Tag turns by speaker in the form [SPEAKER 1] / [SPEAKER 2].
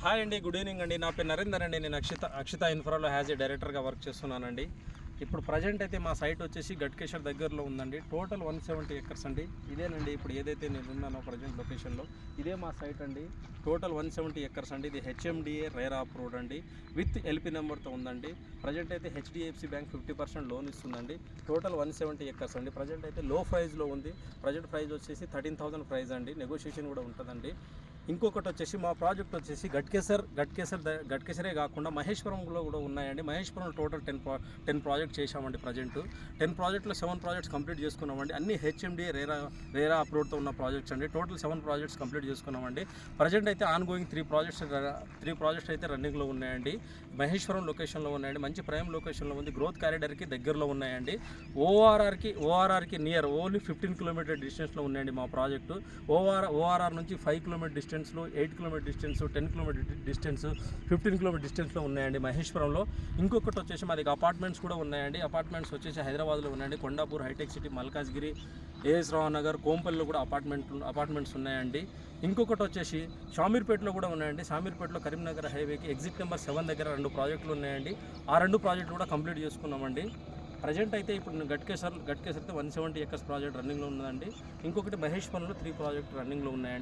[SPEAKER 1] Hi అండి, good evening అండి. నా పేరు నరేందర్ అండి. నేను అక్షిత ఇన్ఫ్రాలో యాజ్ ఏ డైరెక్టర్గా వర్క్ చేస్తున్నానండి. ఇప్పుడు ప్రజెంట్ అయితే మా సైట్ వచ్చేసి గట్కేశ్వర్ దగ్గరలో ఉందండి. టోటల్ 170 ఎకర్స్ అండి. ఇదేనండి ఇప్పుడు ఏదైతే నేను ఉన్నానో ప్రజెంట్ లొకేషన్లో ఇదే మా సైట్ అండి. టోటల్ 170 ఎకర్స్ అండి. ఇది హెచ్ఎండిఏ రేరా అప్రూవ్డ్ అండి, విత్ ఎల్పి నెంబర్తో ఉందండి. ప్రజెంట్ అయితే హెచ్డిఎఫ్సి బ్యాంక్ 50% లోన్ ఇస్తుందండి. టోటల్ 170 ఎకర్స్ అండి. ప్రజెంట్ అయితే లో ప్రైజ్లో ఉంది. ప్రజెంట్ ప్రైజ్ వచ్చేసి 13,000 ప్రైజ్ అండి. నెగోషియేషన్ కూడా ఉంటుందండి. ఇంకొకటి వచ్చేసి మా ప్రాజెక్ట్ వచ్చేసి గట్కేసరే కాకుండా మహేశ్వరంలో కూడా ఉన్నాయండి. మహేశ్వరంలో టోటల్ 10 ప్రాజెక్ట్ చేశామండి. ప్రజెంట్ 10 ప్రాజెక్ట్లో 7 ప్రాజెక్ట్స్ కంప్లీట్ చేసుకున్నామండి. అన్ని హెచ్ఎండిఏ రేరా అప్రూవ్డ్తో ఉన్న ప్రాజెక్ట్స్ అండి. టోటల్ 7 ప్రాజెక్ట్స్ కంప్లీట్ చేసుకున్నామండి. ప్రజెంట్ అయితే ఆన్గోయింగ్ 3 ప్రాజెక్ట్స్ అయితే రన్నింగ్లో ఉన్నాయండి. మహేశ్వరం లొకేషన్లో ఉన్నాయండి. మంచి ప్రైమ్ లొకేషన్లో ఉంది. గ్రోత్ కారిడార్కి దగ్గరలో ఉన్నాయండి. ఓఆర్ఆర్కి నియర్ ఓన్లీ 15 కిలోమీటర్ డిస్టెన్స్లో ఉన్నాయండి మా ప్రాజెక్టు. ఓఆర్ఆర్ నుంచి 5 కిలోమీటర్ డిస్టెన్స్లో, 8 kilometre distance, 10 kilometre distance, 15 kilometre డిస్టెన్స్లో ఉన్నాయండి మహేశ్వరంలో. ఇంకొకటి వచ్చేసి మాది అపార్ట్మెంట్స్ కూడా ఉన్నాయండి. అపార్ట్మెంట్స్ వచ్చేసి హైదరాబాద్లో ఉన్నాయండి. కొండాపూర్, హైటెక్ సిటీ, మల్కాజ్గిరి, ఏఎస్ రావు నగర్, కోంపల్లిలో కూడా అపార్ట్మెంట్స్ ఉన్నాయండి. ఇంకొకటి వచ్చేసి షామీర్పేటలో కూడా ఉన్నాయండి. షామీర్పేటలో కరీంనగర్ హైవేకి ఎగ్జిట్ నెంబర్ 7 దగ్గర 2 ప్రాజెక్టులు ఉన్నాయండి. ఆ 2 ప్రాజెక్టులు కూడా కంప్లీట్ చేసుకున్నామండి. ప్రజెంట్ అయితే ఇప్పుడు గట్కేసర్ అయితే 170 ఎకర్స్ ప్రాజెక్ట్ రన్నింగ్లో ఉన్నదండి. ఇంకొకటి మహేశ్వరంలో 3 ప్రాజెక్ట్ రన్నింగ్లో ఉన్నాయండి.